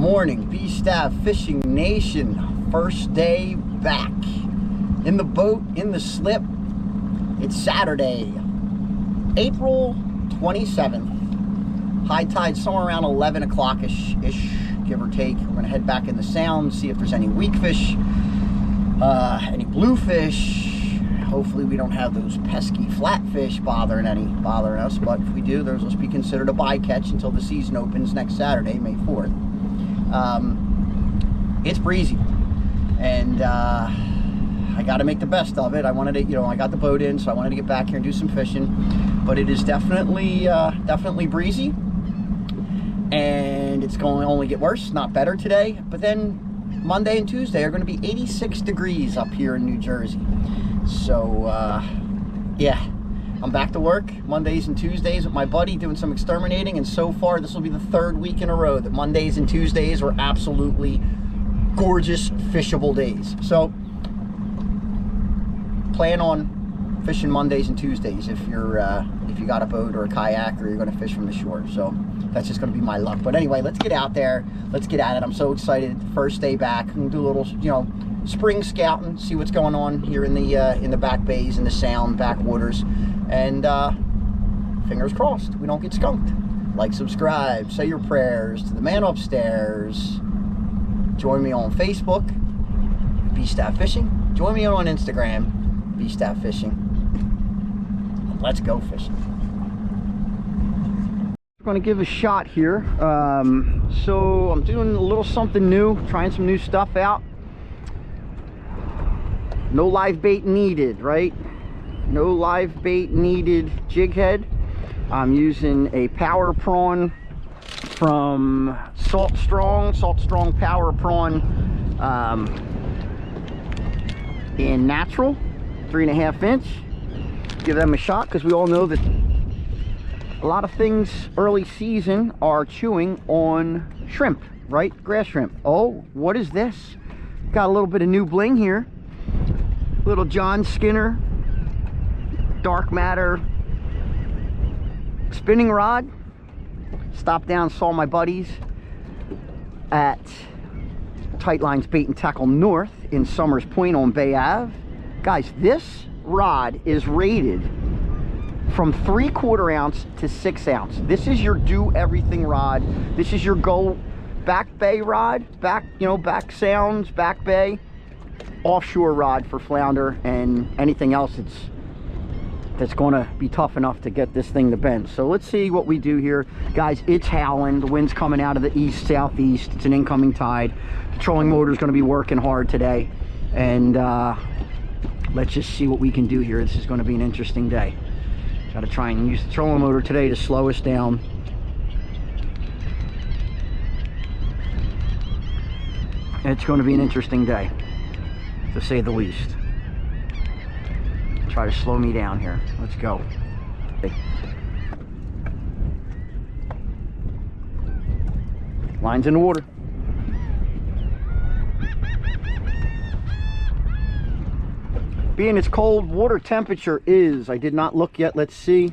morning, B Stav Fishing Nation. First day back. In the boat, in the slip. It's Saturday, April 27th. High tide somewhere around 11 o'clock-ish, give or take. We're going to head back in the sound, see if there's any weakfish, any bluefish. Hopefully we don't have those pesky flatfish bothering us, but if we do, those will be considered a bycatch until the season opens next Saturday, May 4th. It's breezy, and I got to make the best of it. I wanted to, I got the boat in, so I wanted to get back here and do some fishing, but it is definitely breezy, and it's going to only get worse, not better today. But then Monday and Tuesday are going to be 86 degrees up here in New Jersey. So, yeah, I'm back to work Mondays and Tuesdays with my buddy doing some exterminating, and so far this will be the third week in a row that Mondays and Tuesdays were absolutely gorgeous fishable days. So, plan on fishing Mondays and Tuesdays if you got a boat or a kayak or you're going to fish from the shore. So that's just going to be my luck. But anyway, let's get out there. Let's get at it. I'm so excited. First day back. I'm going to do a little, spring scouting, see what's going on here in the back bays, in the sound, backwaters, and fingers crossed we don't get skunked. Like, subscribe, say your prayers to the man upstairs. Join me on Facebook, B Stav Fishing. Join me on Instagram, B Stav Fishing. Let's go fishing. We're going to give a shot here. So I'm doing a little something new, trying some new stuff out. No live bait needed, right? No live bait needed jig head. I'm using a power prawn from Salt Strong Power Prawn in natural, 3.5 inch. Give them a shot, because we all know that a lot of things early season are chewing on shrimp, right? Grass shrimp. Oh, what is this? Got a little bit of new bling here. Little John Skinner dark matter spinning rod. Stopped down, saw my buddies at Tight Lines Bait and Tackle North in Summers Point on Bay Ave. Guys, this rod is rated from 3/4 ounce to 6 ounce. This is your do everything rod. This is your go back bay rod, back sounds, back bay, offshore rod for flounder and anything else that's going to be tough enough to get this thing to bend. So let's see what we do here. Guys, it's howling. The wind's coming out of the east southeast. It's an incoming tide. The trolling motor is going to be working hard today, and let's just see what we can do here. This is going to be an interesting day. Got to try and use the trolling motor today to slow us down. It's going to be an interesting day, to say the least. Try to slow me down here. Let's go. Line's in the water. Being its cold, water temperature is, I did not look yet, let's see.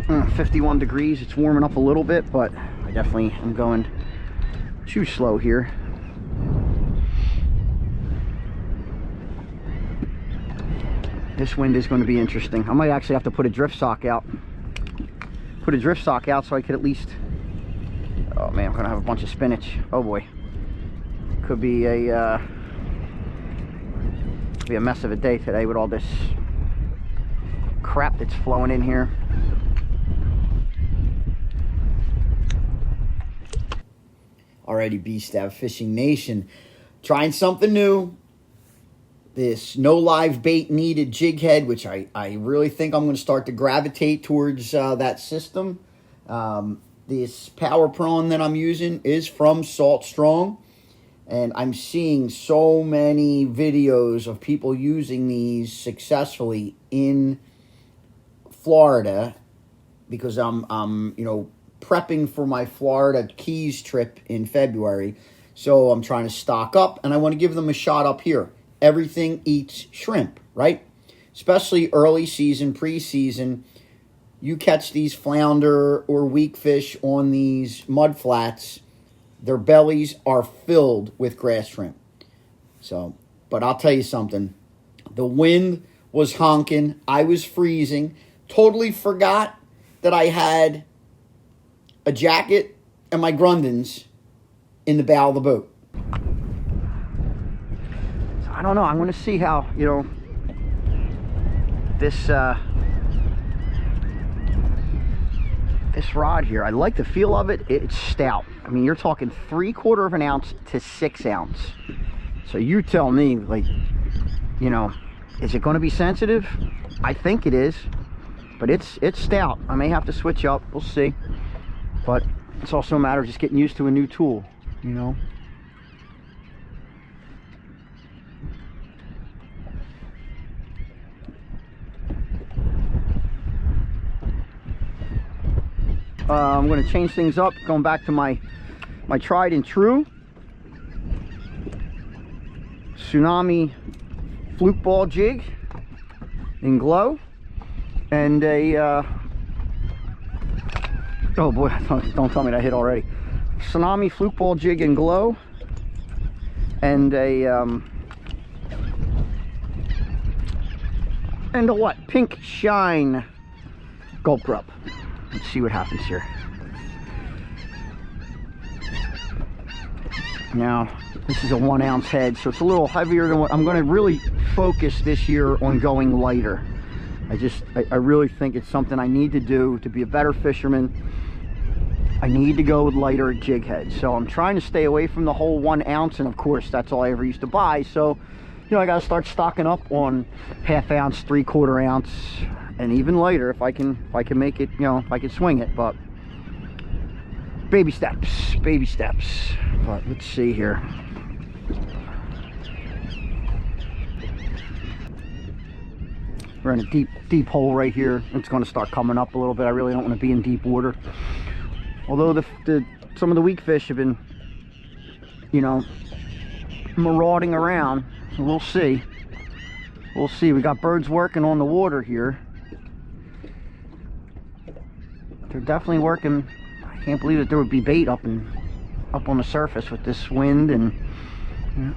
Uh, 51 degrees. It's warming up a little bit, but I definitely am going too slow here. This wind is going to be interesting. I might actually have to put a drift sock out. Put a drift sock out so I could at least... Oh man, I'm going to have a bunch of spinach. Oh boy. Could be a mess of a day today with all this crap that's flowing in here. Alrighty, B Stav Fishing Nation, trying something new. This no live bait needed jig head, which I really think I'm going to start to gravitate towards that system. This power prawn that I'm using is from Salt Strong, and I'm seeing so many videos of people using these successfully in Florida, because I'm prepping for my Florida Keys trip in February. So I'm trying to stock up, and I want to give them a shot up here. Everything eats shrimp, right? especially early season, preseason, you catch these flounder or weakfish on these mud flats, their bellies are filled with grass shrimp. So, but I'll tell you something. The wind was honking. I was freezing. Totally forgot that I had a jacket and my Grundens in the bow of the boat. So I don't know. I'm going to see how, you know, this rod here. I like the feel of it. It's stout. I mean, you're talking 3/4 of an ounce to 6 ounce. So you tell me, like, you know, is it going to be sensitive? I think it is, but it's stout. I may have to switch up. We'll see. But it's also a matter of just getting used to a new tool, you know. I'm going to change things up, going back to my tried and true Tsunami Fluke Ball-Jig in glow, and a oh boy, don't tell me that hit already. Tsunami Fluke Ball-Jig in glow, and a what? Pink Shine Gulp Grub. Let's see what happens here. Now, this is a 1 ounce head, so it's a little heavier than what I'm going to really focus this year on, going lighter. I really think it's something I need to do to be a better fisherman. I need to go with lighter jig heads. So I'm trying to stay away from the whole 1 ounce, and of course that's all I ever used to buy. So, you know, I got to start stocking up on 1/2 ounce, 3/4 ounce, and even lighter if I can make it, you know, if I can swing it. But baby steps, baby steps. But let's see here. We're in a deep hole right here. It's going to start coming up a little bit. I really don't want to be in deep water. Although some of the weakfish have been, you know, marauding around. So we'll see. We'll see. We got birds working on the water here. They're definitely working. I can't believe that there would be bait up on the surface with this wind, and you know,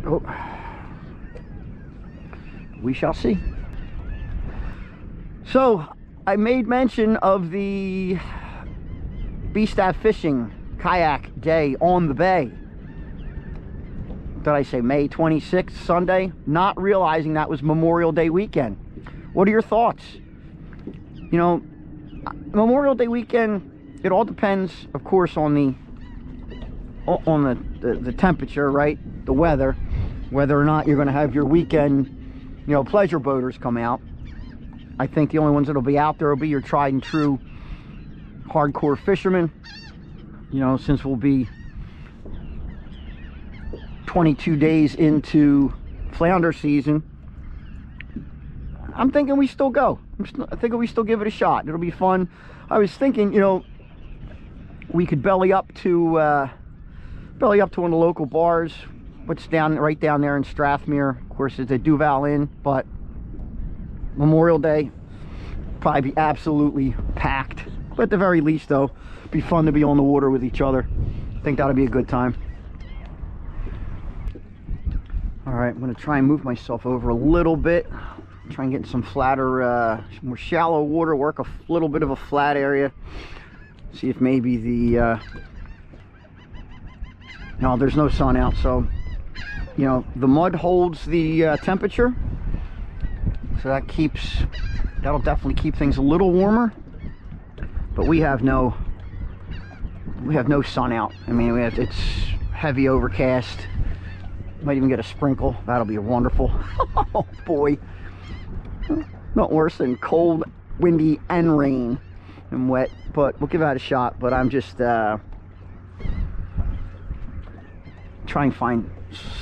oh, we shall see. So I made mention of the B Stav Fishing kayak day on the bay. Did I say May 26th, Sunday? Not realizing that was Memorial Day weekend. What are your thoughts? You know, Memorial Day weekend, it all depends, of course, on the temperature, right? The weather, whether or not you're going to have your weekend, you know, pleasure boaters come out. I think the only ones that'll be out there will be your tried and true hardcore fishermen. You know, since we'll be 22 days into flounder season, I'm thinking we still go. I think we still give it a shot. It'll be fun. I was thinking, you know, we could belly up to one of the local bars, what's right down there in Strathmere. Of course, it's a Duval Inn, but Memorial Day probably be absolutely packed. But at the very least, though, it'd be fun to be on the water with each other. I think that'll be a good time. All right, I'm going to try and move myself over a little bit. Try and get some flatter, more shallow water, work a little bit of a flat area. See if maybe no, there's no sun out, so, you know, the mud holds the temperature. So that'll definitely keep things a little warmer. But we have no sun out. I mean, it's heavy overcast. Might even get a sprinkle. That'll be wonderful. Oh boy. Not worse than cold, windy, and rain and wet, but we'll give that a shot. But I'm just trying to find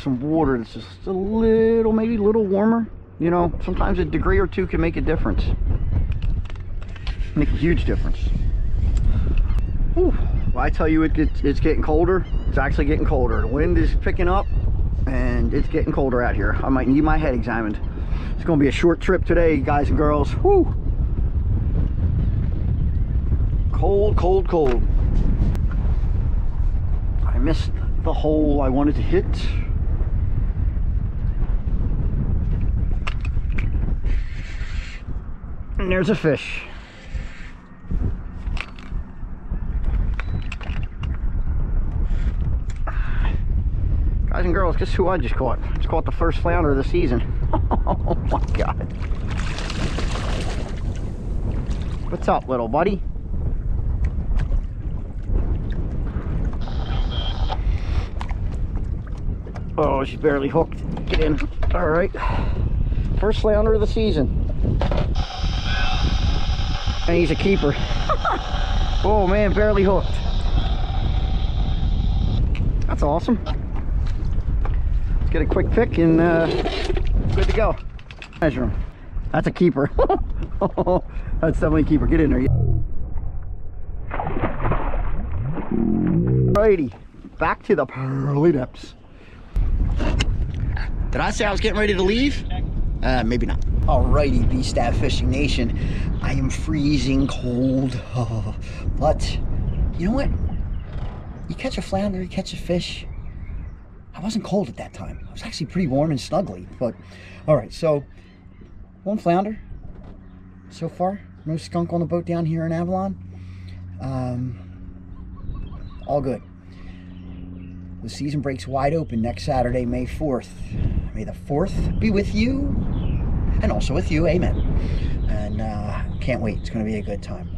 some water that's just a little, maybe a little warmer. You know, sometimes a degree or two can make a difference. Make a huge difference. Whew. Well, I tell you, it's getting colder. It's actually getting colder. The wind is picking up, and it's getting colder out here. I might need my head examined. It's gonna be a short trip today, guys and girls. Whew. Cold, cold, cold. I missed the hole I wanted to hit. And there's a fish. Guys and girls, guess who I just caught? I just caught the first flounder of the season. Oh my God. What's up, little buddy? Oh, she's barely hooked. Get in. All right. First flounder of the season. And he's a keeper. Oh man, barely hooked. That's awesome. Let's get a quick pick and good to go. Measure him. That's a keeper. That's definitely a keeper. Get in there. Alrighty, back to the pearly depths. Did I say I was getting ready to leave? Maybe not. Alrighty, B Stav Fishing Nation. I am freezing cold. But, you know what? You catch a flounder, you catch a fish. I wasn't cold at that time. I was actually pretty warm and snuggly. But, alright, so, one flounder. So far, no skunk on the boat down here in Avalon. All good. The season breaks wide open next Saturday, May 4th. May the 4th be with you, and also with you, amen. And can't wait, it's gonna be a good time.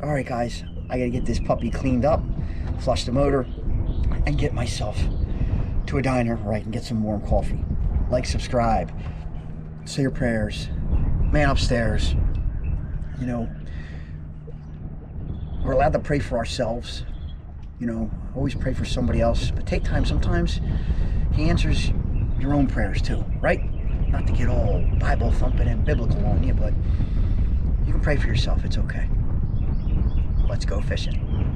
All right, guys, I gotta get this puppy cleaned up, flush the motor, and get myself to a diner where I can get some warm coffee. Like, subscribe, say your prayers, man upstairs. You know, we're allowed to pray for ourselves. You know, always pray for somebody else, but take time. Sometimes he answers your own prayers too, right? Not to get all Bible thumping and biblical on you, but you can pray for yourself. It's okay. Let's go fishing.